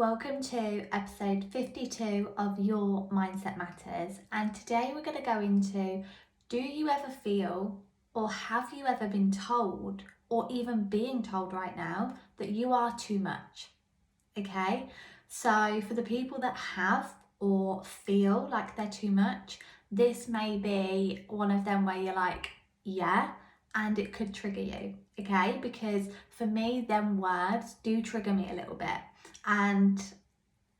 Welcome to episode 52 of Your Mindset Matters, and today we're going to go into, do you ever feel or have you ever been told or even being told right now that you are too much? Okay, so for the people that have or feel like they're too much, this may be one of them where you're like, yeah, and it could trigger you, okay? Because for me, them words do trigger me a little bit, and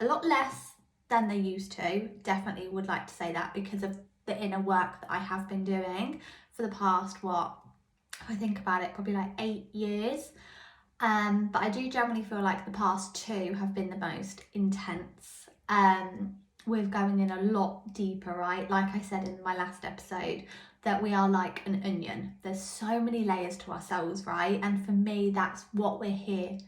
a lot less than they used to. Definitely would like to say that because of the inner work that I have been doing for the past, if I think about it, probably like 8 years. But I do generally feel like the past 2 have been the most intense, with going in a lot deeper, right? Like I said in my last episode, that we are like an onion. There's so many layers to ourselves, right? And for me, that's what we're here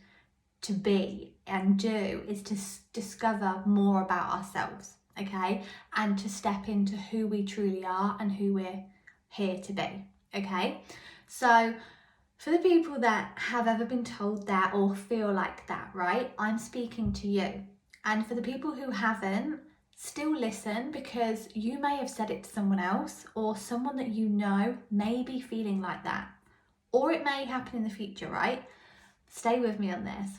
to be and do, is to discover more about ourselves, okay? And to step into who we truly are and who we're here to be, okay? So for the people that have ever been told that or feel like that, right, I'm speaking to you. And for the people who haven't, still listen, because you may have said it to someone else, or someone that you know may be feeling like that, or it may happen in the future, right? Stay with me on this,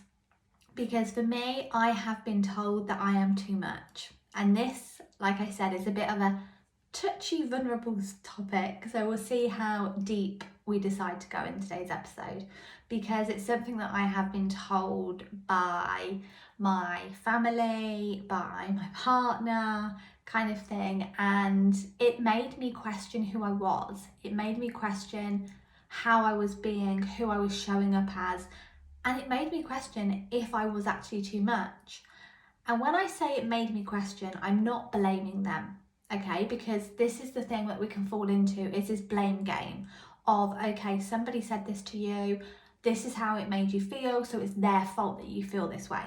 because for me, I have been told that I am too much. And this, like I said, is a bit of a touchy, vulnerable topic, so we'll see how deep we decide to go in today's episode, because it's something that I have been told by my family, by my partner, kind of thing, and it made me question who I was. It made me question how I was being, who I was showing up as, and it made me question if I was actually too much. And when I say it made me question, I'm not blaming them, okay? Because this is the thing that we can fall into, is this blame game of, okay, somebody said this to you, this is how it made you feel, so it's their fault that you feel this way.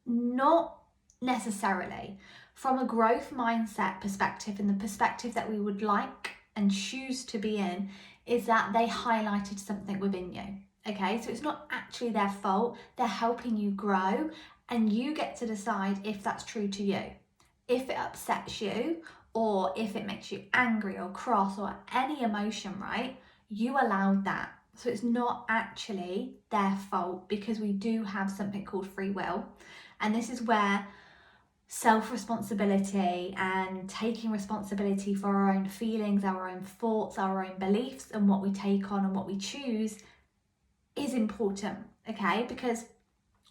Not necessarily. From a growth mindset perspective, and the perspective that we would like and choose to be in, is that they highlighted something within you, okay? So it's not actually their fault, they're helping you grow, and you get to decide if that's true to you. If it upsets you, or if it makes you angry or cross or any emotion, right? You allowed that. So it's not actually their fault, because we do have something called free will. And this is where self-responsibility and taking responsibility for our own feelings, our own thoughts, our own beliefs, and what we take on and what we choose is important, okay? Because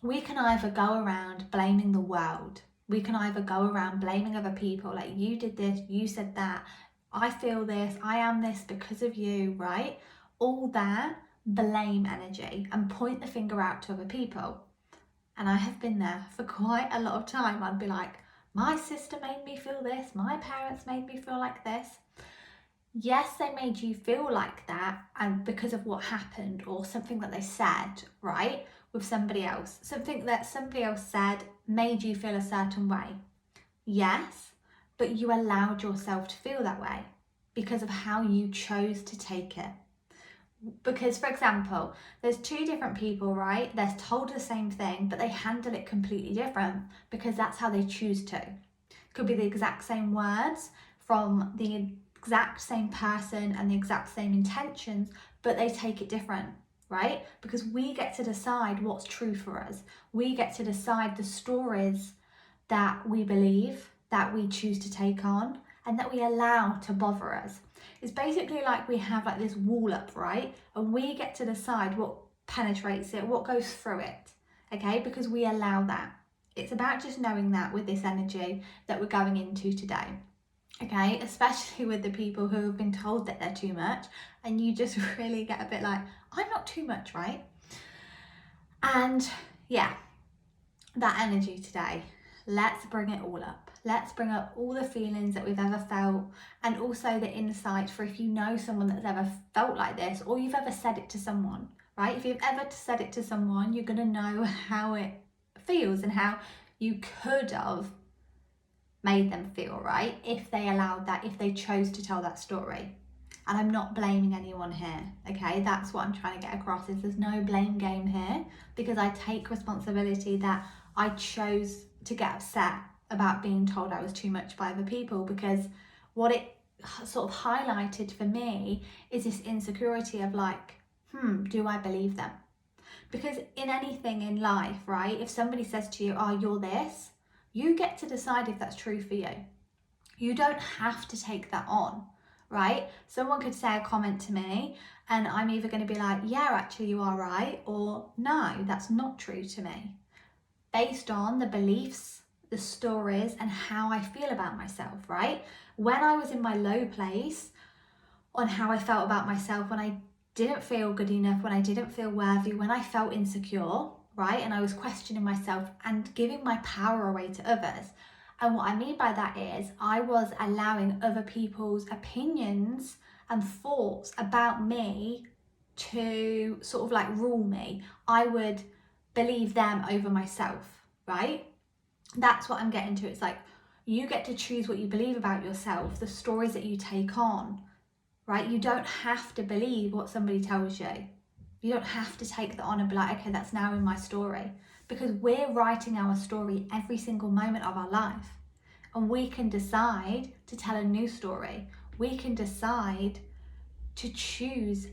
we can either go around blaming the world. We can either go around blaming other people, like, you did this, you said that, I feel this, I am this because of you, right? All that blame energy, and point the finger out to other people. And I have been there for quite a lot of time. I'd be like, my sister made me feel this, my parents made me feel like this. Yes, they made you feel like that, and because of what happened or something that they said, right, with somebody else, something that somebody else said made you feel a certain way. Yes, but you allowed yourself to feel that way because of how you chose to take it. Because, for example, there's 2 different people, right? They're told the same thing, but they handle it completely different because that's how they choose to. Could be the exact same words from the exact same person and the exact same intentions, but they take it different, right? Because we get to decide what's true for us. We get to decide the stories that we believe, that we choose to take on, and that we allow to bother us. It's basically like we have like this wall up, right? And we get to decide what penetrates it, what goes through it, okay? Because we allow that. It's about just knowing that with this energy that we're going into today, okay? Especially with the people who have been told that they're too much, and you just really get a bit like, I'm not too much, right? And yeah, that energy today, let's bring it all up. Let's bring up all the feelings that we've ever felt, and also the insight for if you know someone that's ever felt like this, or you've ever said it to someone, right? If you've ever said it to someone, you're gonna know how it feels and how you could have made them feel, right? If they allowed that, if they chose to tell that story. And I'm not blaming anyone here, okay? That's what I'm trying to get across, is there's no blame game here, because I take responsibility that I chose to get upset about being told I was too much by other people, because what it sort of highlighted for me is this insecurity of like, do I believe them? Because in anything in life, right, if somebody says to you, oh, you're this, you get to decide if that's true for you. You don't have to take that on, right? Someone could say a comment to me and I'm either going to be like, yeah, actually you are right, or no, that's not true to me, based on the beliefs, the stories, and how I feel about myself, right? When I was in my low place on how I felt about myself, when I didn't feel good enough, when I didn't feel worthy, when I felt insecure, right? And I was questioning myself and giving my power away to others. And what I mean by that is I was allowing other people's opinions and thoughts about me to sort of like rule me. I would believe them over myself, right? That's what I'm getting to. It's like you get to choose what you believe about yourself, the stories that you take on, right? You don't have to believe what somebody tells you. You don't have to take that on and be like, okay, that's now in my story, because we're writing our story every single moment of our life. And we can decide to tell a new story. We can decide to choose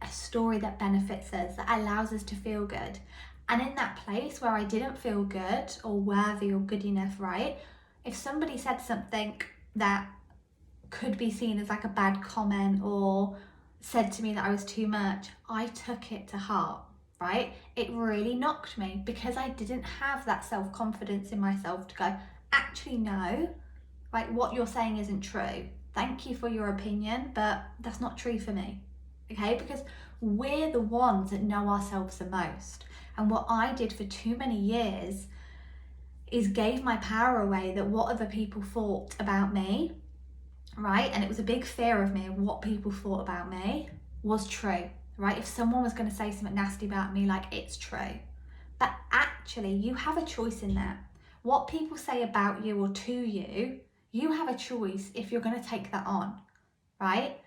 a story that benefits us, that allows us to feel good. And in that place where I didn't feel good or worthy or good enough, right? If somebody said something that could be seen as like a bad comment or said to me that I was too much, I took it to heart, right? It really knocked me because I didn't have that self-confidence in myself to go, actually, no, like what you're saying isn't true. Thank you for your opinion, but that's not true for me, okay? Because we're the ones that know ourselves the most. And what I did for too many years is gave my power away, that what other people thought about me, right? And it was a big fear of me of what people thought about me was true, right? If someone was going to say something nasty about me, like, it's true. But actually, you have a choice in that. What people say about you or to you, you have a choice if you're going to take that on, right?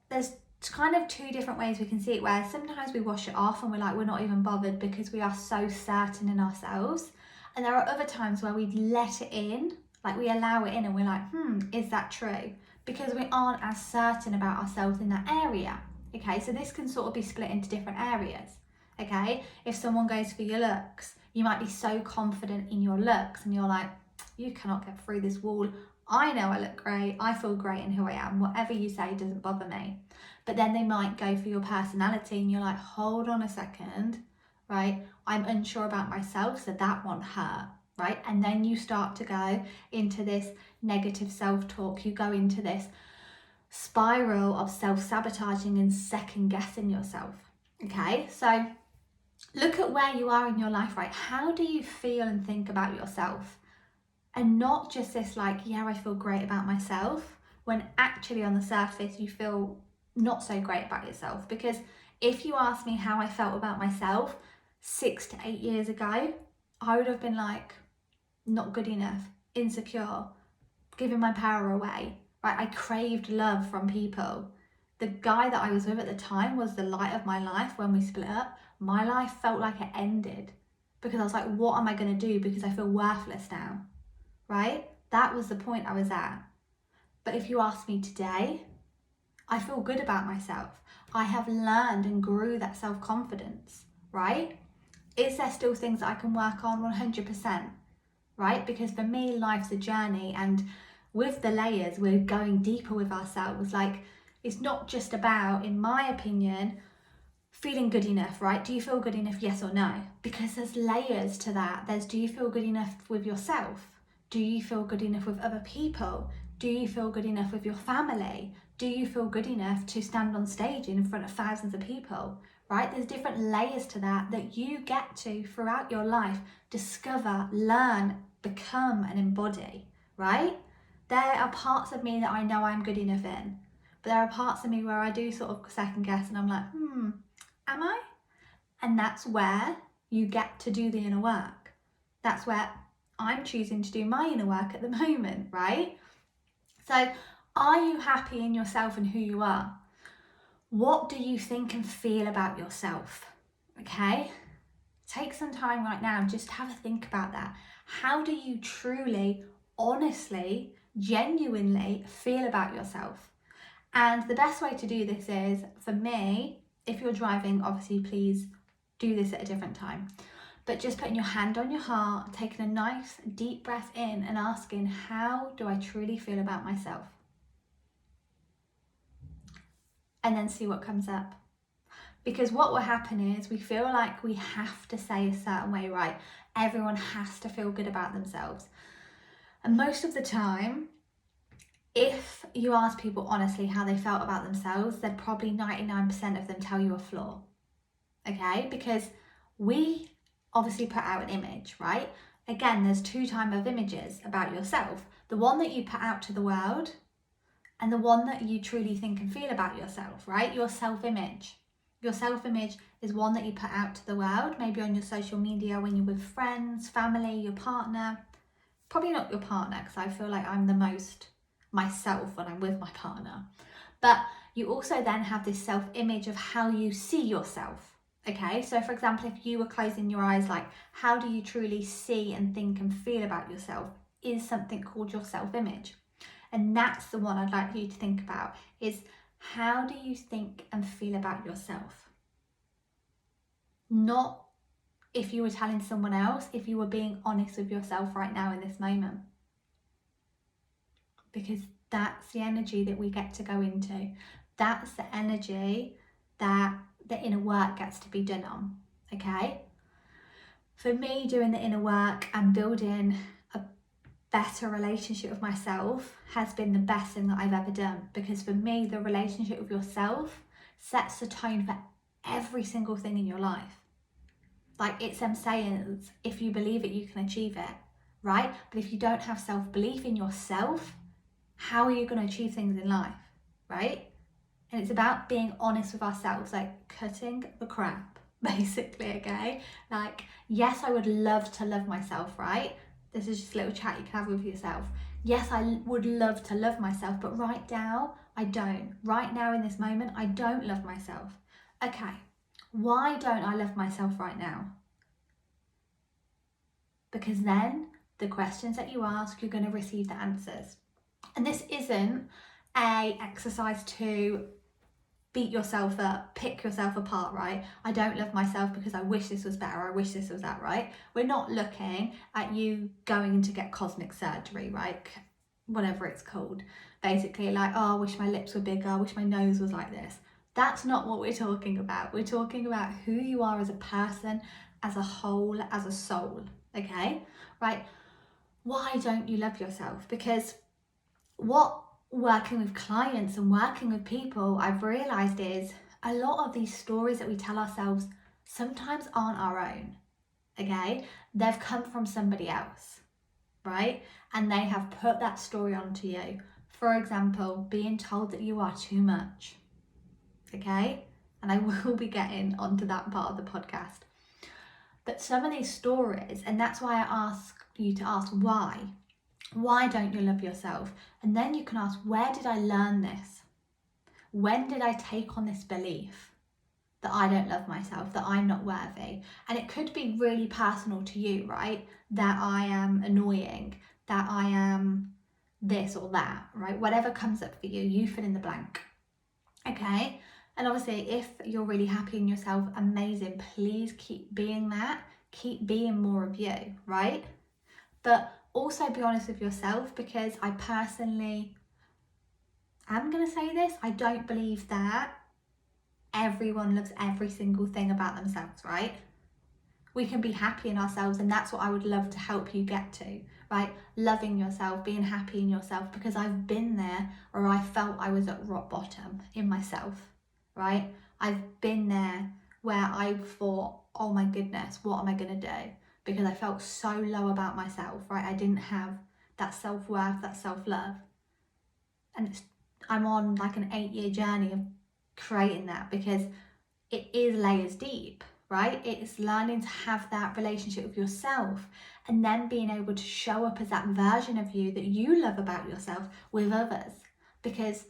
There's kind of two different ways we can see it, where sometimes we wash it off and we're like, we're not even bothered because we are so certain in ourselves. And there are other times where we let it in, like we allow it in and we're like, is that true? Because we aren't as certain about ourselves in that area. Okay, so this can sort of be split into different areas. Okay, if someone goes for your looks, you might be so confident in your looks and you're like, you cannot get through this wall. I know I look great, I feel great in who I am, whatever you say doesn't bother me. But then they might go for your personality and you're like, hold on a second, right? I'm unsure about myself, so that won't hurt, right? And then you start to go into this negative self-talk. You go into this spiral of self-sabotaging and second-guessing yourself, okay? So look at where you are in your life, right? How do you feel and think about yourself? And not just this like, yeah, I feel great about myself, when actually on the surface you feel not so great about yourself. Because if you asked me how I felt about myself 6 to 8 years ago, I would have been like, not good enough, insecure, giving my power away, right? I craved love from people. The guy that I was with at the time was the light of my life. When we split up, my life felt like it ended because I was like, what am I going to do? Because I feel worthless now, right? That was the point I was at. But if you ask me today, I feel good about myself. I have learned and grew that self-confidence, right? Is there still things that I can work on? 100%, right? Because for me, life's a journey, and with the layers, we're going deeper with ourselves. Like, it's not just about, in my opinion, feeling good enough, right? Do you feel good enough, yes or no? Because there's layers to that. There's, do you feel good enough with yourself? Do you feel good enough with other people? Do you feel good enough with your family? Do you feel good enough to stand on stage in front of thousands of people, right? There's different layers to that that you get to throughout your life discover, learn, become and embody, right? There are parts of me that I know I'm good enough in, but there are parts of me where I do sort of second guess and I'm like, am I? And that's where you get to do the inner work. That's where I'm choosing to do my inner work at the moment, right? So are you happy in yourself and who you are? What do you think and feel about yourself? Okay? Take some time right now, just have a think about that. How do you truly, honestly, genuinely feel about yourself? And the best way to do this is, for me, if you're driving, obviously please do this at a different time. But just putting your hand on your heart, taking a nice deep breath in and asking, how do I truly feel about myself? And then see what comes up. Because what will happen is we feel like we have to say a certain way, right? Everyone has to feel good about themselves. And most of the time, if you ask people honestly how they felt about themselves, they'd probably 99% of them tell you a flaw, okay? Because we obviously put out an image, right? Again, there's two types of images about yourself. The one that you put out to the world and the one that you truly think and feel about yourself, right? Your self-image. Your self-image is one that you put out to the world, maybe on your social media when you're with friends, family, your partner. Probably not your partner, because I feel like I'm the most myself when I'm with my partner. But you also then have this self-image of how you see yourself. Okay, so for example, if you were closing your eyes, like how do you truly see and think and feel about yourself is something called your self-image. And that's the one I'd like you to think about, is how do you think and feel about yourself? Not if you were telling someone else, if you were being honest with yourself right now in this moment. Because that's the energy that we get to go into. That's the energy that the inner work gets to be done on, okay? For me, doing the inner work and building a better relationship with myself has been the best thing that I've ever done, because for me, the relationship with yourself sets the tone for every single thing in your life. Like, it's them saying, if you believe it, you can achieve it, right? But if you don't have self-belief in yourself, how are you going to achieve things in life, right? And it's about being honest with ourselves, like cutting the crap, basically, okay? Like, yes, I would love to love myself, right? This is just a little chat you can have with yourself. Yes, I would love to love myself, but right now, I don't. Right now in this moment, I don't love myself. Okay, why don't I love myself right now? Because then the questions that you ask, you're going to receive the answers. And this isn't a exercise to beat yourself up, pick yourself apart, right? I don't love myself because I wish this was better, I wish this was that, right? We're not looking at you going to get cosmetic surgery, right? Whatever it's called. Basically, like, oh, I wish my lips were bigger, I wish my nose was like this. That's not what we're talking about. We're talking about who you are as a person, as a whole, as a soul, okay? Right? Why don't you love yourself? Because what working with clients and working with people I've realised is a lot of these stories that we tell ourselves sometimes aren't our own, okay? They've come from somebody else, right? And they have put that story onto you. For example, being told that you are too much, okay? And I will be getting onto that part of the podcast. But some of these stories, and that's why I ask you to ask why. Why don't you love yourself? And then you can ask, where did I learn this? When did I take on this belief that I don't love myself, that I'm not worthy? And it could be really personal to you, right? That I am annoying, that I am this or that, right? Whatever comes up for you, you fill in the blank, okay? And obviously, if you're really happy in yourself, amazing, please keep being that, keep being more of you, right? But also be honest with yourself, because I personally am going to say this, I don't believe that everyone loves every single thing about themselves, right? We can be happy in ourselves, and that's what I would love to help you get to, right? Loving yourself, being happy in yourself, because I've been there where I felt I was at rock bottom in myself, right? I've been there where I thought, oh my goodness, what am I going to do? Because I felt so low about myself, right? I didn't have that self-worth, that self-love. And I'm on like an 8-year journey of creating that, because it is layers deep, right? It's learning to have that relationship with yourself and then being able to show up as that version of you that you love about yourself with others. Because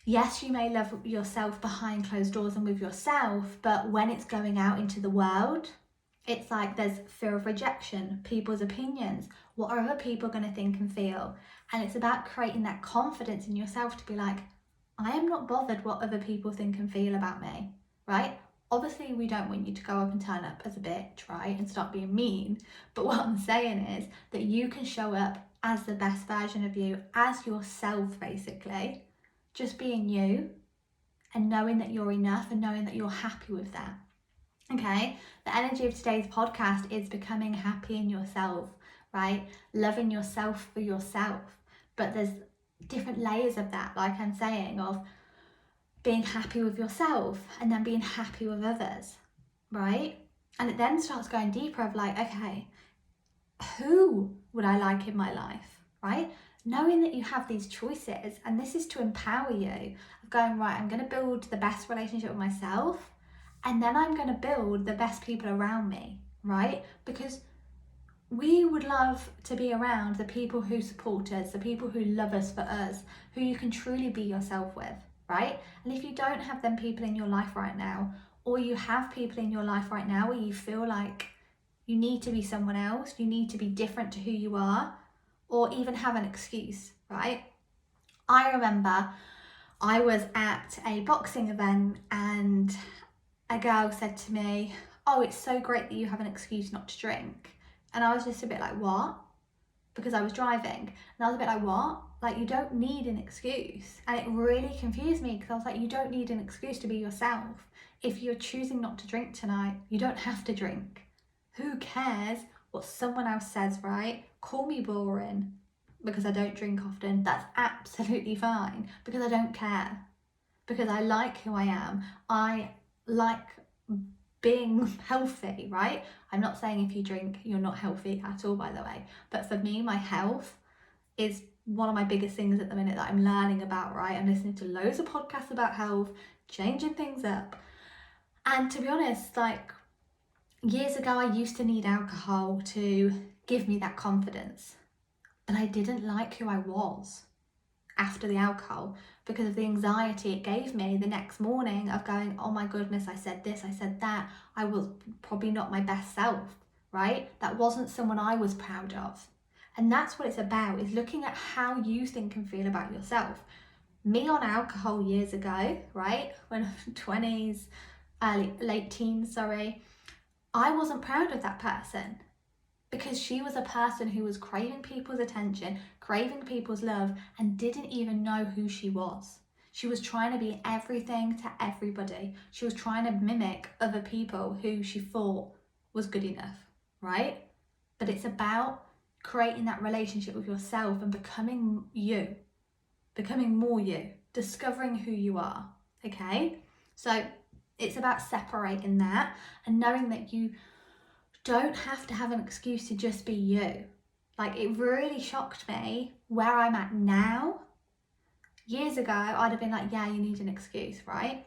yes, you may love yourself behind closed doors and with yourself, but when it's going out into the world, It's like there's fear of rejection, people's opinions, what are other people going to think and feel? And it's about creating that confidence in yourself to be like, I am not bothered what other people think and feel about me, right? Obviously, we don't want you to go up and turn up as a bitch, right? And start being mean. But what I'm saying is that you can show up as the best version of you, as yourself, basically. Just being you and knowing that you're enough and knowing that you're happy with that. Okay, the energy of today's podcast is becoming happy in yourself, right? Loving yourself for yourself. But there's different layers of that, like I'm saying, of being happy with yourself and then being happy with others, right? And it then starts going deeper of like, okay, who would I like in my life, right? Knowing that you have these choices, and this is to empower you, of going, right, I'm going to build the best relationship with myself, and then I'm going to build the best people around me, right? Because we would love to be around the people who support us, the people who love us for us, who you can truly be yourself with, right? And if you don't have them people in your life right now, or you have people in your life right now where you feel like you need to be someone else, you need to be different to who you are, or even have an excuse, right? I remember I was at a boxing event and a girl said to me, oh, it's so great that you have an excuse not to drink. And I was just a bit like, what? Because I was driving. And I was a bit like, what? Like, you don't need an excuse. And it really confused me because I was like, you don't need an excuse to be yourself. If you're choosing not to drink tonight, you don't have to drink. Who cares what someone else says, right? Call me boring because I don't drink often. That's absolutely fine because I don't care. Because I like who I am. I like being healthy, right? I'm not saying if you drink, you're not healthy at all, by the way. But for me, my health is one of my biggest things at the minute that I'm learning about, right? I'm listening to loads of podcasts about health, changing things up. And to be honest, like years ago, I used to need alcohol to give me that confidence. But I didn't like who I was after the alcohol because of the anxiety it gave me the next morning of going, oh my goodness, I said this, I said that. I was probably not my best self, right? That wasn't someone I was proud of. And that's what it's about, is looking at how you think and feel about yourself. Me on alcohol years ago, right? When I was 20s, late teens, I wasn't proud of that person. Because she was a person who was craving people's attention, craving people's love, and didn't even know who she was. She was trying to be everything to everybody. She was trying to mimic other people who she thought was good enough, right? But it's about creating that relationship with yourself and becoming you, becoming more you, discovering who you are, okay? So it's about separating that and knowing that you don't have to have an excuse to just be you. Like, it really shocked me where I'm at now. Years ago, I'd have been like, yeah, you need an excuse, right?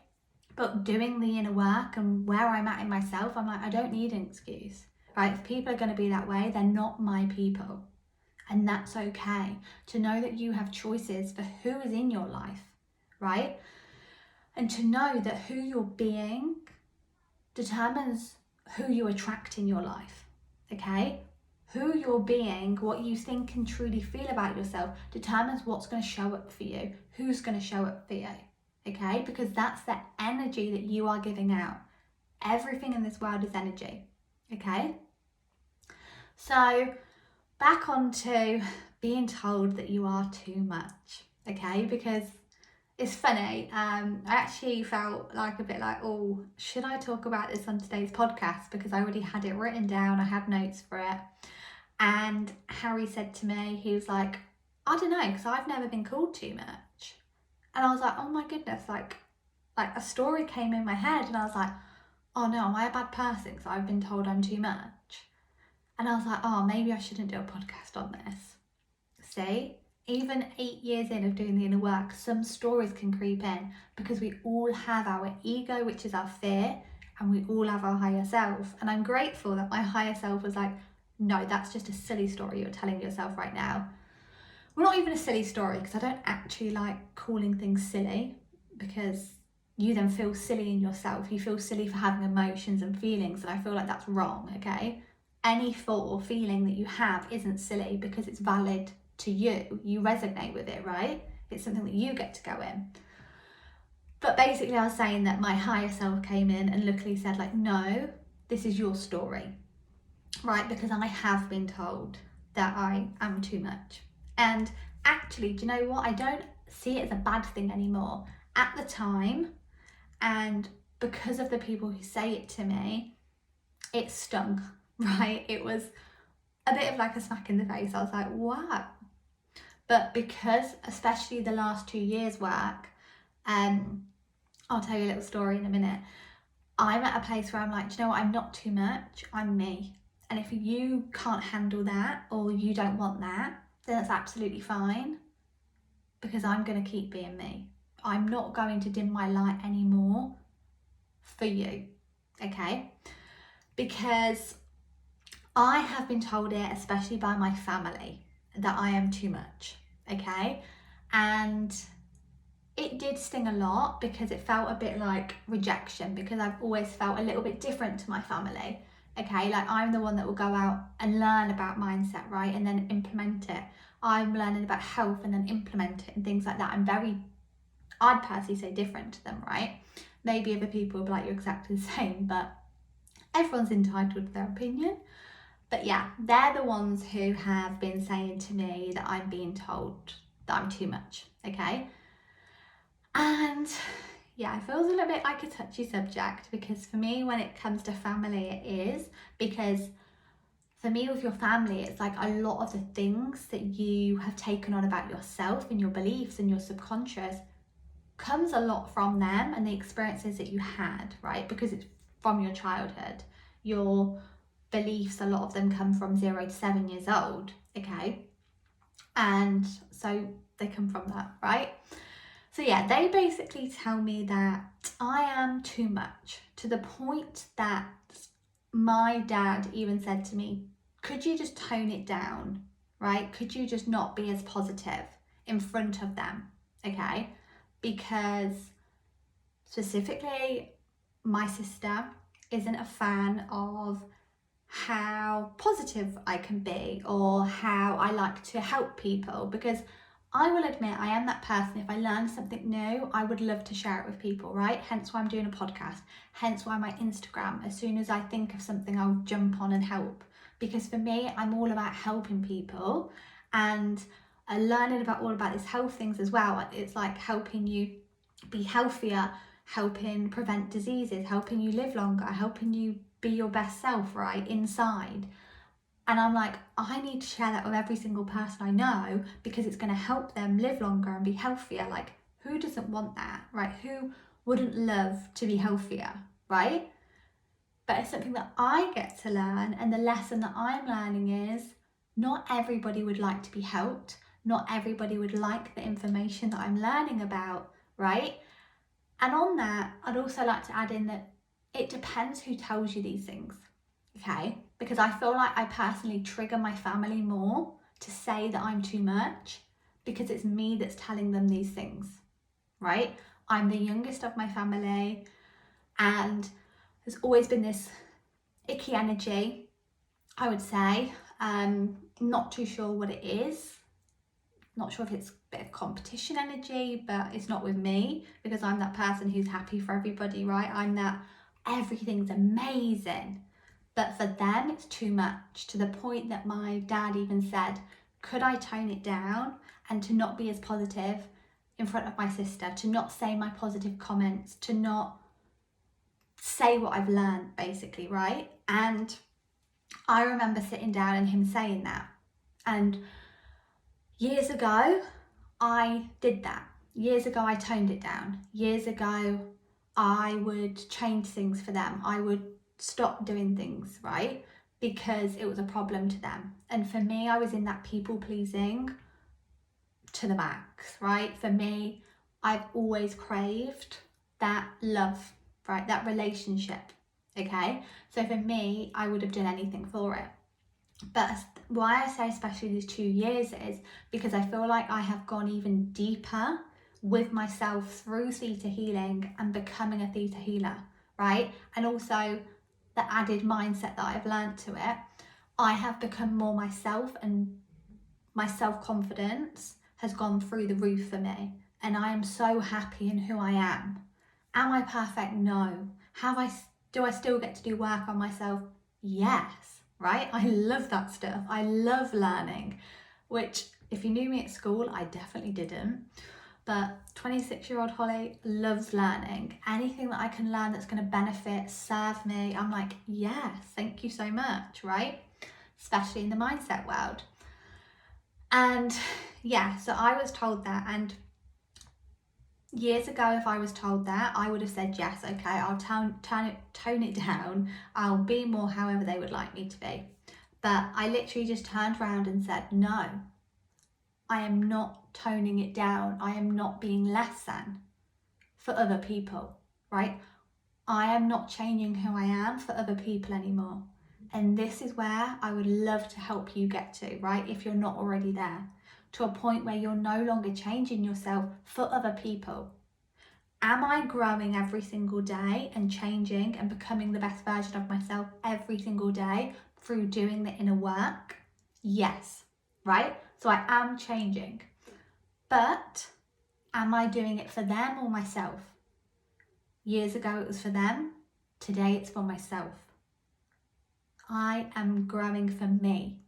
But doing the inner work and where I'm at in myself, I'm like, I don't need an excuse, right? If people are going to be that way, they're not my people. And that's okay. To know that you have choices for who is in your life, right? And to know that who you're being determines who you attract in your life, okay? Who you're being, what you think and truly feel about yourself determines what's going to show up for you, who's going to show up for you, okay? Because that's the energy that you are giving out. Everything in this world is energy, okay? So back onto being told that you are too much, okay? Because it's funny, I actually felt like a bit like, oh, should I talk about this on today's podcast? Because I already had it written down, I had notes for it. And Harry said to me, he was like, I don't know, because I've never been called too much. And I was like, oh my goodness, like a story came in my head and I was like, oh no, am I a bad person because I've been told I'm too much? And I was like, oh, maybe I shouldn't do a podcast on this. See? Even 8 years in of doing the inner work, some stories can creep in because we all have our ego, which is our fear, and we all have our higher self. And I'm grateful that my higher self was like, no, that's just a silly story you're telling yourself right now. Well, not even a silly story, because I don't actually like calling things silly, because you then feel silly in yourself. You feel silly for having emotions and feelings, and I feel like that's wrong, okay? Any thought or feeling that you have isn't silly because it's valid to you. You resonate with it, right? It's something that you get to go in. But basically I was saying that my higher self came in and luckily said like, no, this is your story, right? Because I have been told that I am too much. And actually, do you know what? I don't see it as a bad thing anymore. At the time, and because of the people who say it to me, it stung, right? It was a bit of like a smack in the face. I was like, wow. But because, especially the last 2 years work, I'll tell you a little story in a minute. I'm at a place where I'm like, do you know what? I'm not too much. I'm me. And if you can't handle that or you don't want that, then that's absolutely fine, because I'm going to keep being me. I'm not going to dim my light anymore for you, okay? Because I have been told it, especially by my family, that I am too much, okay? And it did sting a lot because it felt a bit like rejection, because I've always felt a little bit different to my family, okay? Like I'm the one that will go out and learn about mindset, right? And then implement it. I'm learning about health and then implement it and things like that. I'd personally say different to them, right? Maybe other people will be like, you're exactly the same, but everyone's entitled to their opinion. But yeah, they're the ones who have been saying to me that I'm being told that I'm too much, okay? And yeah, it feels a little bit like a touchy subject, because for me, when it comes to family, it is, because for me with your family, it's like a lot of the things that you have taken on about yourself and your beliefs and your subconscious comes a lot from them and the experiences that you had, right? Because it's from your childhood. Your beliefs, a lot of them come from 0 to 7 years old, okay? And so they come from that, right? So yeah, they basically tell me that I am too much, to the point that my dad even said to me, could you just tone it down, right? Could you just not be as positive in front of them, okay? Because specifically, my sister isn't a fan of how positive I can be or how I like to help people, because I will admit I am that person. If I learn something new, I would love to share it with people, right? Hence why I'm doing a podcast, hence why my Instagram, as soon as I think of something, I'll jump on and help. Because for me, I'm all about helping people and learning about all about these health things as well. It's like helping you be healthier, helping prevent diseases, helping you live longer, helping you be your best self, right, inside. And I'm like, I need to share that with every single person I know, because it's going to help them live longer and be healthier. Like, who doesn't want that, right? Who wouldn't love to be healthier, right? But it's something that I get to learn, and the lesson that I'm learning is not everybody would like to be helped. Not everybody would like the information that I'm learning about, right? And on that, I'd also like to add in that it depends who tells you these things, okay? Because I feel like I personally trigger my family more to say that I'm too much, because it's me that's telling them these things, right? I'm the youngest of my family, and there's always been this icky energy, I would say. Not too sure what it is. Not sure if it's a bit of competition energy, but it's not with me, because I'm that person who's happy for everybody, right? I'm that everything's amazing. But for them, it's too much, to the point that my dad even said, could I tone it down and to not be as positive in front of my sister, to not say my positive comments, to not say what I've learned, basically, right? And I remember sitting down and him saying that. And years ago, I did that. Years ago, I toned it down. Years ago, I would change things for them. I would stop doing things, right? Because it was a problem to them. And for me, I was in that people pleasing to the max, right? For me, I've always craved that love, right? That relationship, okay? So for me, I would have done anything for it. But why I say especially these 2 years is because I feel like I have gone even deeper with myself through theta healing and becoming a theta healer, right? And also the added mindset that I've learned to it, I have become more myself, and my self-confidence has gone through the roof for me. And I am so happy in who I am. Am I perfect? No. Do I still get to do work on myself? Yes, right? I love that stuff. I love learning, which if you knew me at school, I definitely didn't. But 26-year-old Holly loves learning. Anything that I can learn that's going to benefit, serve me, I'm like, yes, thank you so much, right? Especially in the mindset world. And yeah, so I was told that, and years ago, if I was told that, I would have said, yes, okay, I'll tone it down. I'll be more however they would like me to be. But I literally just turned around and said, no, I am not toning it down. I am not being less than for other people, right? I am not changing who I am for other people anymore. And this is where I would love to help you get to, right? If you're not already there, to a point where you're no longer changing yourself for other people. Am I growing every single day and changing and becoming the best version of myself every single day through doing the inner work? Yes, right? So I am changing. But am I doing it for them or myself? Years ago it was for them. Today it's for myself. I am growing for me.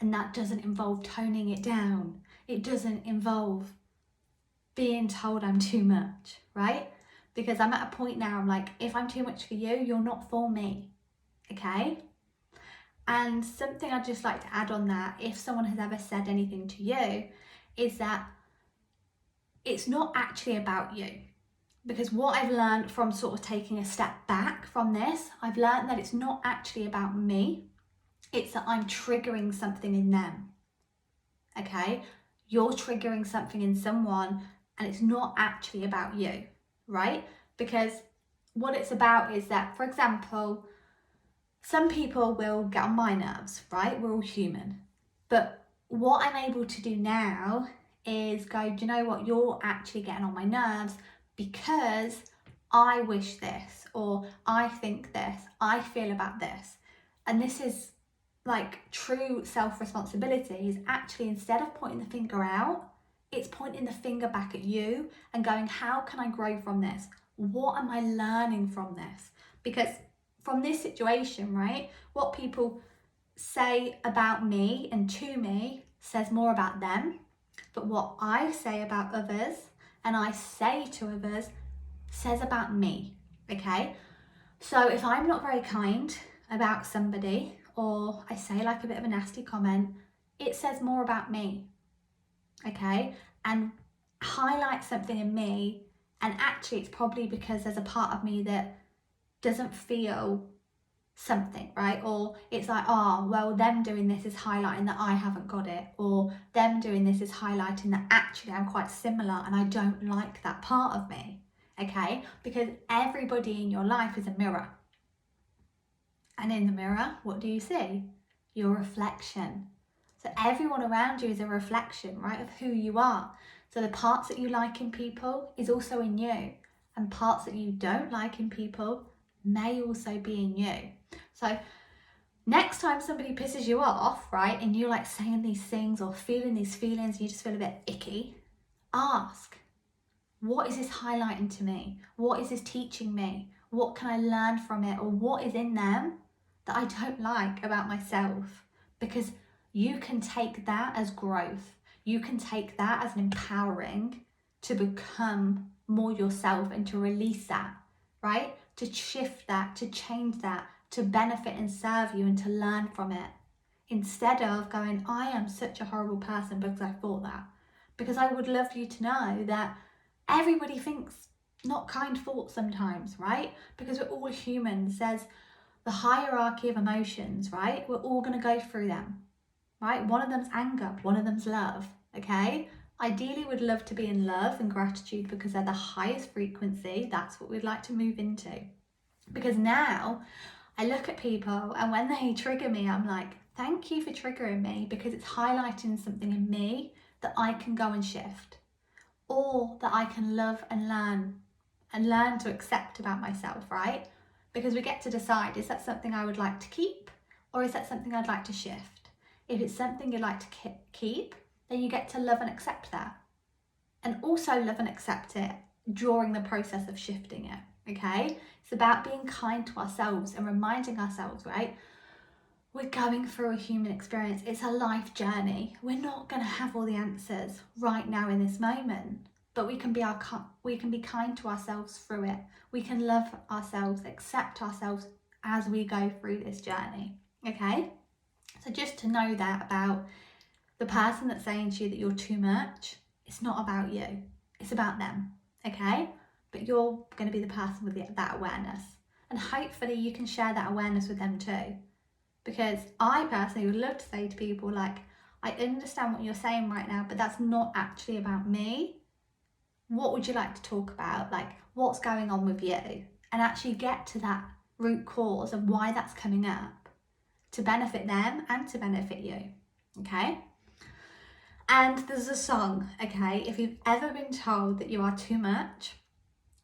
And that doesn't involve toning it down. It doesn't involve being told I'm too much, right? Because I'm at a point now, I'm like, if I'm too much for you, you're not for me, okay? And something I'd just like to add on that, if someone has ever said anything to you, is that it's not actually about you. Because what I've learned from sort of taking a step back from this, I've learned that it's not actually about me. It's that I'm triggering something in them, okay? You're triggering something in someone, and it's not actually about you, right? Because what it's about is that, for example, some people will get on my nerves, right? We're all human. But what I'm able to do now is go, do you know what? You're actually getting on my nerves because I wish this, or I think this, I feel about this. And this is like true self-responsibility, is actually, instead of pointing the finger out, it's pointing the finger back at you and going, how can I grow from this? What am I learning from this? Because from this situation, right, what people say about me and to me says more about them, but what I say about others and I say to others says about me, okay? So if I'm not very kind about somebody, or I say like a bit of a nasty comment, it says more about me, okay? And highlight something in me, and actually it's probably because there's a part of me that doesn't feel something, right? Or it's like, oh, well, them doing this is highlighting that I haven't got it, or them doing this is highlighting that actually I'm quite similar and I don't like that part of me, okay? Because everybody in your life is a mirror. And in the mirror, what do you see? Your reflection. So everyone around you is a reflection, right, of who you are. So the parts that you like in people is also in you, and parts that you don't like in people may also be in you. So next time somebody pisses you off, right, and you're like saying these things or feeling these feelings and you just feel a bit icky, ask, what is this highlighting to me? What is this teaching me? What can I learn from it? Or what is in them that I don't like about myself? Because you can take that as growth. You can take that as an empowering to become more yourself and to release that, right? To shift that, to change that, to benefit and serve you and to learn from it. Instead of going, I am such a horrible person because I thought that. Because I would love you to know that everybody thinks not kind thoughts sometimes, right? Because we're all humans. There's the hierarchy of emotions, right? We're all going to go through them, right? One of them's anger, one of them's love, okay? Ideally, we'd love to be in love and gratitude because they're the highest frequency. That's what we'd like to move into. Because now I look at people and when they trigger me, I'm like, thank you for triggering me, because it's highlighting something in me that I can go and shift. or that I can love and learn to accept about myself, right? Because we get to decide, is that something I would like to keep, or is that something I'd like to shift? If it's something you'd like to keep, then you get to love and accept that. And also love and accept it during the process of shifting it, okay? It's about being kind to ourselves and reminding ourselves, right? We're going through a human experience. It's a life journey. We're not going to have all the answers right now in this moment, but we can be kind to ourselves through it. We can love ourselves, accept ourselves as we go through this journey, okay? So just to know that about the person that's saying to you that you're too much, it's not about you. It's about them, okay? But you're going to be the person with that awareness. And hopefully you can share that awareness with them too. Because I personally would love to say to people, like, I understand what you're saying right now, but that's not actually about me. What would you like to talk about? Like, what's going on with you? And actually get to that root cause of why that's coming up to benefit them and to benefit you, okay? And there's a song, okay? If you've ever been told that you are too much,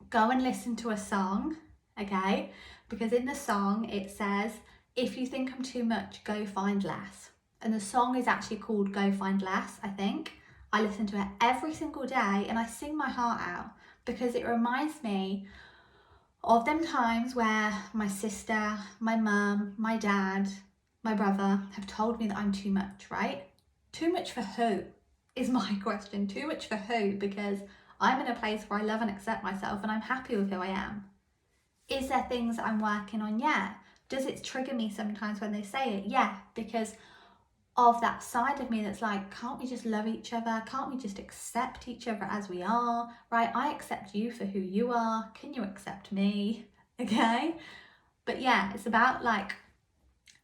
go and listen to a song, okay? Because in the song it says, if you think I'm too much, go find less. And the song is actually called Go Find Less, I think. I listen to it every single day and I sing my heart out because it reminds me of them times where my sister, my mum, my dad, my brother have told me that I'm too much, right? Too much for who is my question. Too much for who? Because I'm in a place where I love and accept myself and I'm happy with who I am. Is there things that I'm working on? Yeah. Does it trigger me sometimes when they say it? Yeah, because of that side of me that's like, can't we just love each other? Can't we just accept each other as we are, right? I accept you for who you are. Can you accept me? Okay? But yeah, it's about like,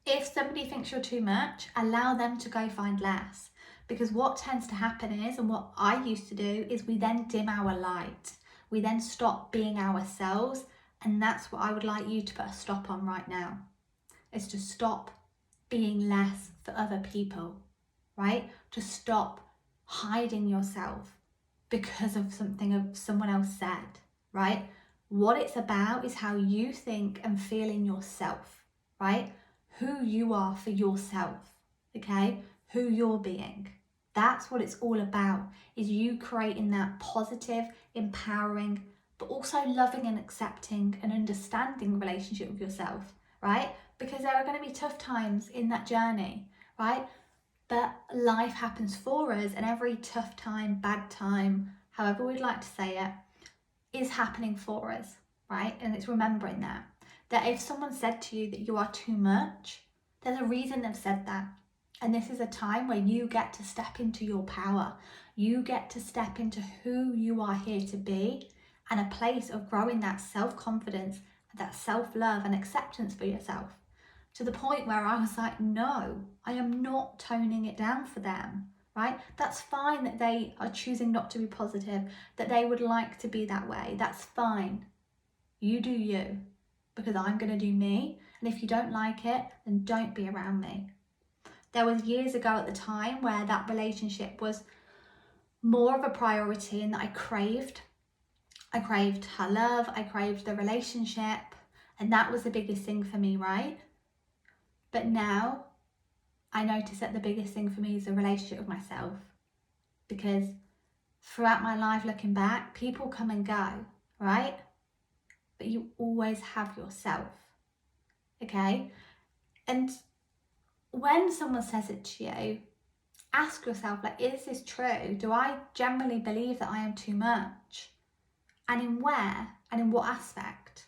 if somebody thinks you're too much, allow them to go find less. Because what tends to happen is, and what I used to do, is we then dim our light. We then stop being ourselves. And that's what I would like you to put a stop on right now, is to stop being less for other people, right? To stop hiding yourself because of something someone else said, right? What it's about is how you think and feel in yourself, right? Who you are for yourself, okay? Who you're being. That's what it's all about, is you creating that positive, empowering, but also loving and accepting and understanding relationship with yourself, right? Because there are going to be tough times in that journey, right? But life happens for us, and every tough time, bad time, however we'd like to say it, is happening for us, right? And it's remembering that if someone said to you that you are too much, there's a reason they've said that. And this is a time where you get to step into your power. You get to step into who you are here to be, and a place of growing that self-confidence, that self-love and acceptance for yourself. To the point where I was like, no, I am not toning it down for them, right? That's fine that they are choosing not to be positive, that they would like to be that way. That's fine. You do you, because I'm going to do me. And if you don't like it, then don't be around me. There was years ago at the time where that relationship was more of a priority and that I craved her love, I craved the relationship, and that was the biggest thing for me, right? But now I notice that the biggest thing for me is the relationship with myself, because throughout my life, looking back, people come and go, right? But you always have yourself, okay? And when someone says it to you, ask yourself, like, is this true? Do I generally believe that I am too much? And in where? And in what aspect?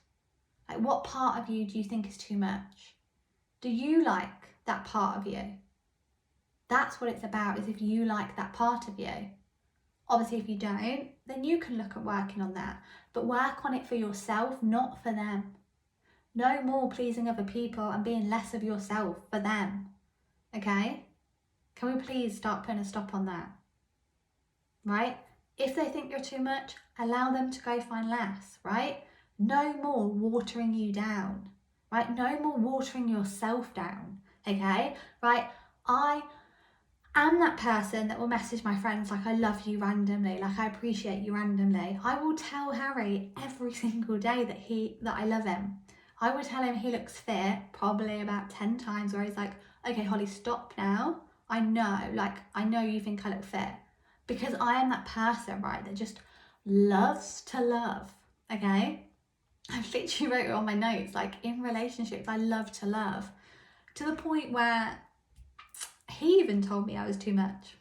Like, what part of you do you think is too much? Do you like that part of you? That's what it's about, is if you like that part of you. Obviously, if you don't, then you can look at working on that. But work on it for yourself, not for them. No more pleasing other people and being less of yourself for them. Okay? Can we please start putting a stop on that? Right? If they think you're too much, allow them to go find less, right? No more watering you down, right? No more watering yourself down, okay? Right? I I'm that person that will message my friends like, I love you randomly, like I appreciate you randomly. I will tell Harry every single day that I love him. I would tell him he looks fit probably about 10 times where he's like, okay, Holly, stop now. I know you think I look fit. Because I am that person, right, that just loves to love, okay? I've literally wrote it on my notes, like in relationships, I love to love. To the point where he even told me I was too much.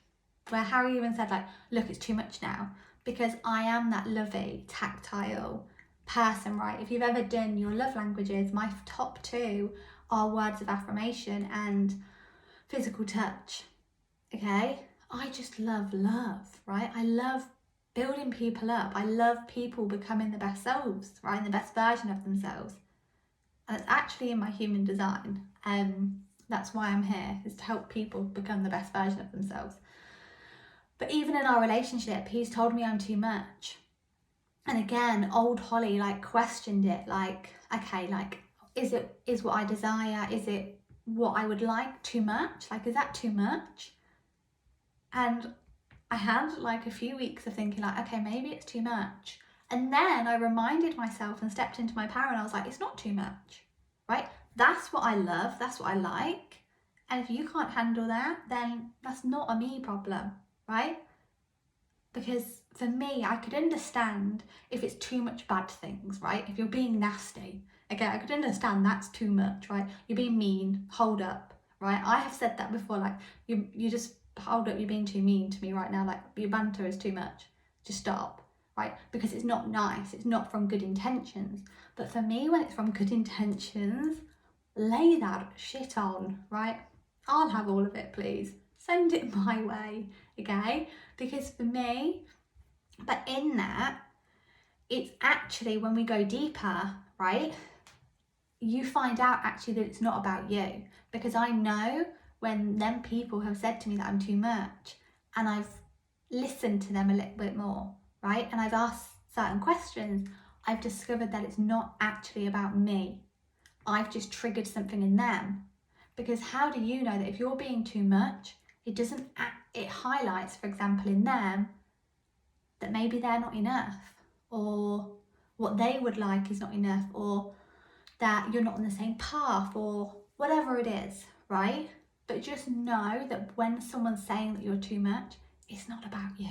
Where Harry even said like, look, it's too much now. Because I am that lovey, tactile person, right? If you've ever done your love languages, my top 2 are words of affirmation and physical touch, okay? I just love love, right? I love building people up. I love people becoming the best selves, right? And the best version of themselves. And it's actually in my human design. That's why I'm here, is to help people become the best version of themselves. But even in our relationship, he's told me I'm too much. And again, old Holly like questioned it, like, okay, like, is what I desire, is it what I would like too much? Like, is that too much? And I had like a few weeks of thinking like, okay, maybe it's too much. And then I reminded myself and stepped into my power and I was like, it's not too much, right? That's what I love, that's what I like. And if you can't handle that, then that's not a me problem, right? Because for me, I could understand if it's too much bad things, right? If you're being nasty, okay, I could understand that's too much, right? You're being mean, hold up, right? I have said that before, like, you just hold up, you're being too mean to me right now, like, your banter is too much, just stop, right? Because it's not nice, it's not from good intentions. But for me, when it's from good intentions, lay that shit on, right? I'll have all of it, please. Send it my way, okay? Because for me, but in that, it's actually when we go deeper, right? You find out actually that it's not about you. Because I know when them people have said to me that I'm too much and I've listened to them a little bit more, right? And I've asked certain questions, I've discovered that it's not actually about me. I've just triggered something in them. Because how do you know that if you're being too much, it highlights, for example, in them that maybe they're not enough, or what they would like is not enough, or that you're not on the same path, or whatever it is, right? But just know that when someone's saying that you're too much, it's not about you.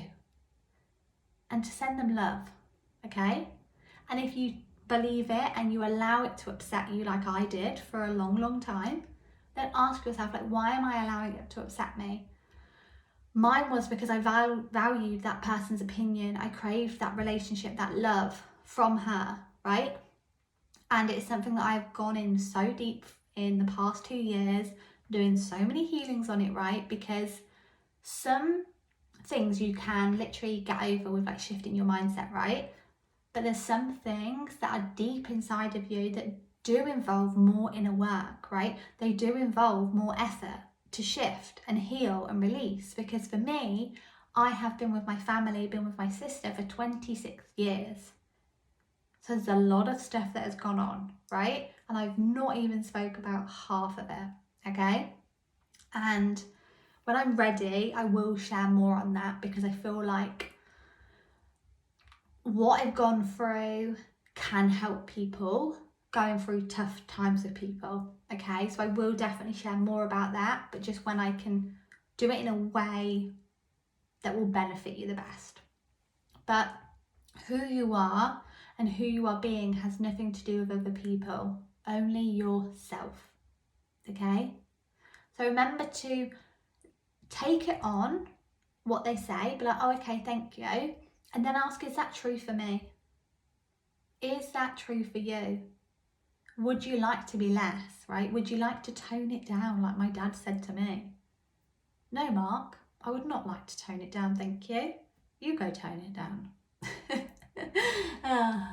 And to send them love, okay? And if you believe it and you allow it to upset you like I did for a long, long time, then ask yourself, like, why am I allowing it to upset me? Mine was because I valued that person's opinion. I craved that relationship, that love from her, right? And it's something that I've gone in so deep in the past 2 years, doing so many healings on it, right? Because some things you can literally get over with like shifting your mindset, right? But there's some things that are deep inside of you that do involve more inner work, right? They do involve more effort to shift and heal and release. Because for me, I have been with my family, been with my sister for 26 years. So there's a lot of stuff that has gone on, right? And I've not even spoke about half of it, okay? And when I'm ready, I will share more on that, because I feel like what I've gone through can help people going through tough times with people, okay? So I will definitely share more about that, but just when I can do it in a way that will benefit you the best. But who you are and who you are being has nothing to do with other people, only yourself, okay? So remember to take it on, what they say, be like, oh, okay, thank you. And then ask, is that true for me? Is that true for you? Would you like to be less, right? Would you like to tone it down like my dad said to me? No, Mark, I would not like to tone it down, thank you. You go tone it down.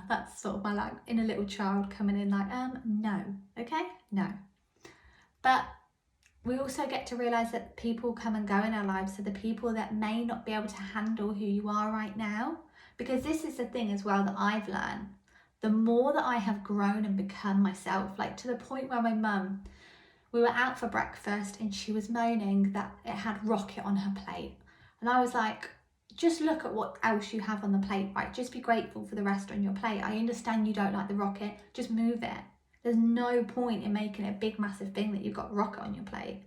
That's sort of my like inner little child coming in like, no, okay? No. But we also get to realise that people come and go in our lives, so the people that may not be able to handle who you are right now, because this is the thing as well that I've learned. The more that I have grown and become myself, like to the point where my mum, We were out for breakfast and she was moaning that it had rocket on her plate. And I was like, just look at what else you have on the plate, right? Just be grateful for the rest on your plate. I understand you don't like the rocket, just move it. There's no point in making a big massive thing that you've got rocket on your plate.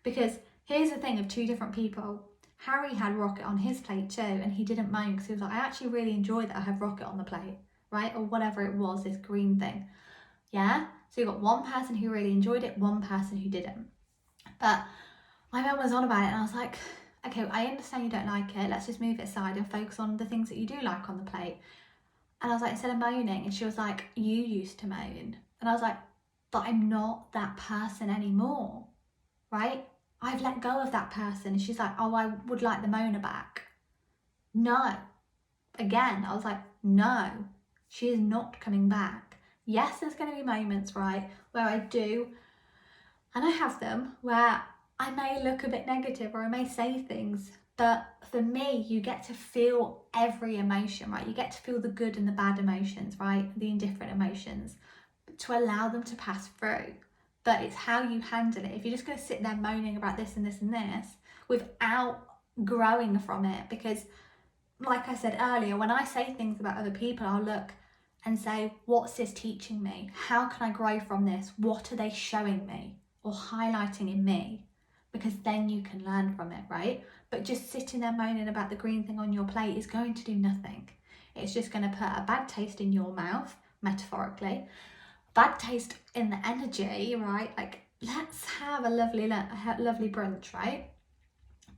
Because here's the thing of two different people. Harry had rocket on his plate too, and he didn't mind because he was like, I actually really enjoy that I have rocket on the plate, right? Or whatever it was, this green thing. Yeah? So you've got one person who really enjoyed it, one person who didn't. But my mum was on about it and I was like, okay, I understand you don't like it. Let's just move it aside and focus on the things that you do like on the plate. And I was like, instead of moaning, and she was like, you used to moan. And I was like, but I'm not that person anymore, right? I've let go of that person. And she's like, oh, I would like the moaner back. No. Again, I was like, no, she is not coming back. Yes, there's going to be moments, right, where I do, and I have them, where I may look a bit negative or I may say things, but for me, you get to feel every emotion, right? You get to feel the good and the bad emotions, right? The indifferent emotions, to allow them to pass through. But it's how you handle it. If you're just going to sit there moaning about this and this and this without growing from it, because like I said earlier, when I say things about other people, I'll look and say, what's this teaching me? How can I grow from this? What are they showing me or highlighting in me? Because then you can learn from it, right? But just sitting there moaning about the green thing on your plate is going to do nothing. It's just going to put a bad taste in your mouth, metaphorically, bad taste in the energy, right? Like, let's have a lovely brunch, right?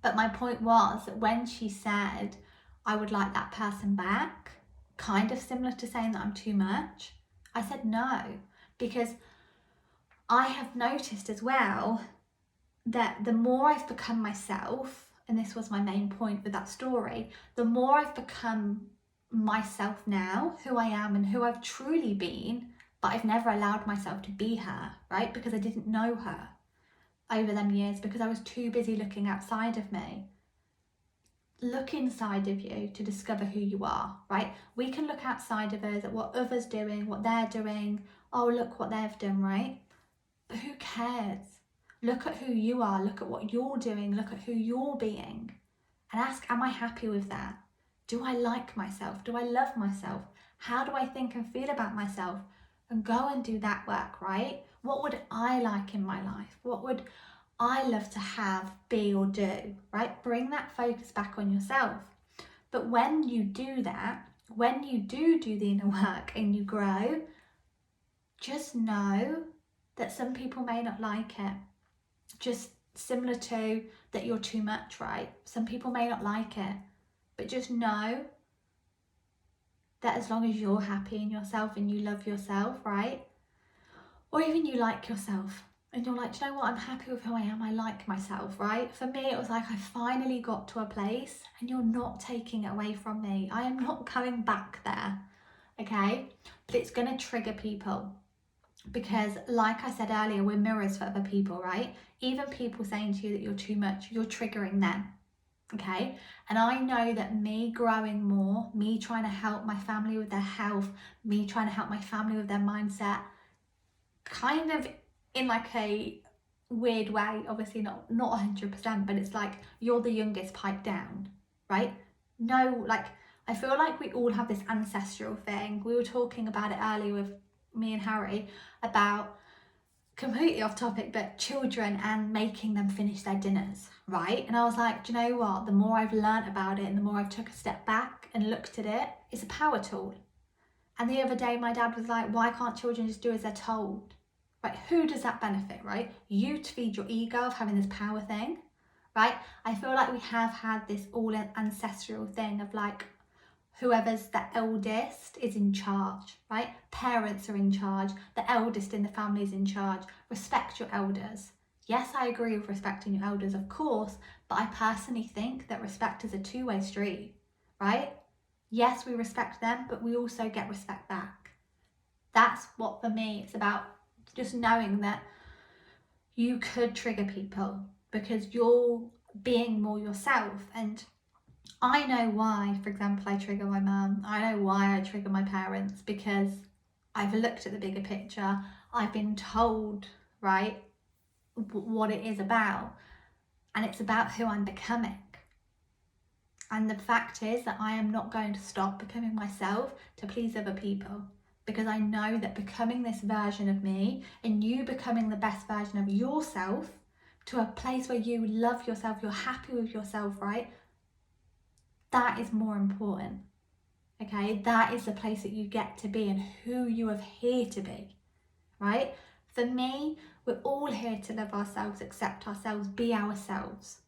But my point was that when she said, I would like that person back, kind of similar to saying that I'm too much, I said no, because I have noticed as well that the more I've become myself, and this was my main point with that story, the more I've become myself now, who I am and who I've truly been, but I've never allowed myself to be her, right? Because I didn't know her over them years, because I was too busy looking outside of me. Look inside of you to discover who you are, right? We can look outside of us at what others doing, what they're doing. Oh, look what they've done, right? But who cares? Look at who you are, look at what you're doing, look at who you're being, and ask, am I happy with that? Do I like myself? Do I love myself? How do I think and feel about myself? And go and do that work, right? What would I like in my life? What would I love to have, be, or do, right? Bring that focus back on yourself. But when you do that, when you do the inner work and you grow, just know that some people may not like it. Just similar to that you're too much, right? Some people may not like it, but just know that as long as you're happy in yourself and you love yourself, right? Or even you like yourself and you're like, do you know what? I'm happy with who I am. I like myself, right? For me, it was like I finally got to a place, and you're not taking it away from me. I am not going back there, okay? But it's going to trigger people. Because like I said earlier, we're mirrors for other people, right? Even people saying to you that you're too much, you're triggering them, okay? And I know that me growing more, me trying to help my family with their health, me trying to help my family with their mindset, kind of in like a weird way, obviously not 100%, but it's like you're the youngest, pipe down, right? No, like I feel like we all have this ancestral thing. We were talking about it earlier with me and Harry about, completely off topic, but children and making them finish their dinners, right? And I was like, do you know what? The more I've learnt about it and the more I've took a step back and looked at it, it's a power tool. And the other day my dad was like, why can't children just do as they're told? Right? Who does that benefit, right? You to feed your ego of having this power thing, right? I feel like we have had this all ancestral thing of like, whoever's the eldest is in charge, right? Parents are in charge. The eldest in the family is in charge. Respect your elders. Yes, I agree with respecting your elders, of course, but I personally think that respect is a two-way street, right? Yes, we respect them, but we also get respect back. That's what, for me, it's about, just knowing that you could trigger people because you're being more yourself. And I know why, for example, I trigger my mum. I know why I trigger my parents, because I've looked at the bigger picture. I've been told, right, what it is about. And it's about who I'm becoming. And the fact is that I am not going to stop becoming myself to please other people, because I know that becoming this version of me and you becoming the best version of yourself to a place where you love yourself, you're happy with yourself, right? That is more important, okay? That is the place that you get to be and who you are here to be, right? For me, we're all here to love ourselves, accept ourselves, be ourselves,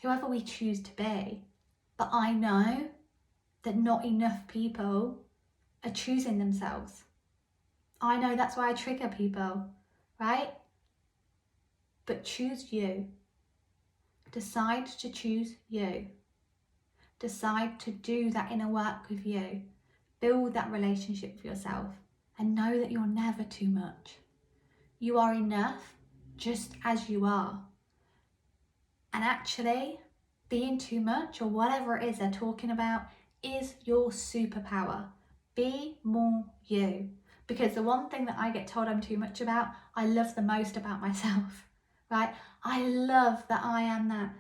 whoever we choose to be. But I know that not enough people are choosing themselves. I know that's why I trigger people, right? But choose you. Decide to choose you. Decide to do that inner work with you. Build that relationship with yourself and know that you're never too much. You are enough just as you are. And actually, being too much or whatever it is they're talking about is your superpower. Be more you. Because the one thing that I get told I'm too much about, I love the most about myself, right? I love that I am that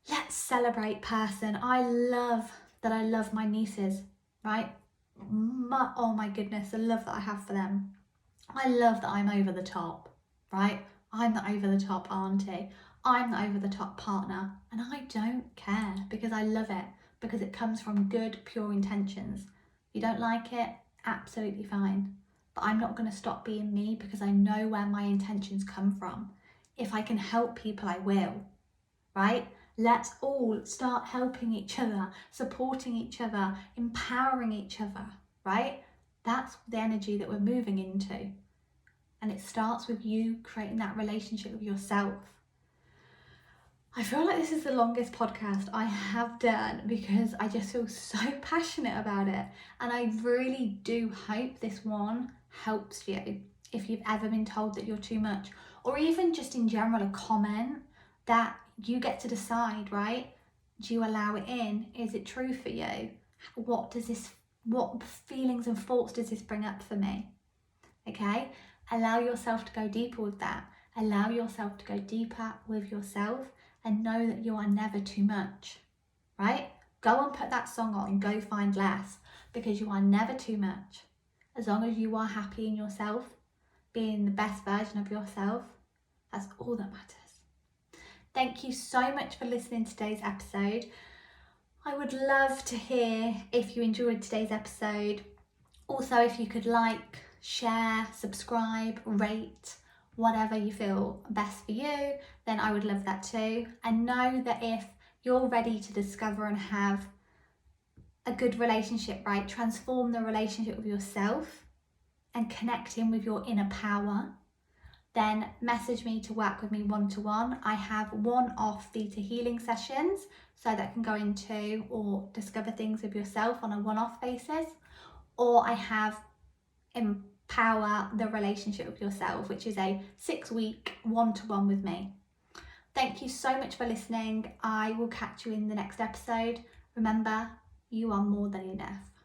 let's celebrate person. I love that I love my nieces, right? Oh my goodness, the love that I have for them. I love that I'm over the top, right? I'm the over the top auntie. I'm the over the top partner, and I don't care because I love it, because it comes from good, pure intentions. If you don't like it, absolutely fine. But I'm not going to stop being me because I know where my intentions come from. If I can help people, I will, right? Let's all start helping each other, supporting each other, empowering each other, right? That's the energy that we're moving into. And it starts with you creating that relationship with yourself. I feel like this is the longest podcast I have done because I just feel so passionate about it. And I really do hope this one helps you if you've ever been told that you're too much, or even just in general a comment that you get to decide, right? Do you allow it in? Is it true for you? What feelings and thoughts does this bring up for me? Okay? Allow yourself to go deeper with that. Allow yourself to go deeper with yourself and know that you are never too much, right? Go and put that song on and go find less, because you are never too much. As long as you are happy in yourself, being the best version of yourself, that's all that matters. Thank you so much for listening to today's episode. I would love to hear if you enjoyed today's episode. Also, if you could like, share, subscribe, rate, whatever you feel best for you, then I would love that too. And know that if you're ready to discover and have a good relationship, right, transform the relationship with yourself and connect in with your inner power, then message me to work with me one-to-one. I have one-off theta healing sessions so that can go into or discover things with yourself on a one-off basis, or I have Empower the Relationship with Yourself, which is a 6-week one-to-one with me. Thank you so much for listening. I will catch you in the next episode. Remember, you are more than enough.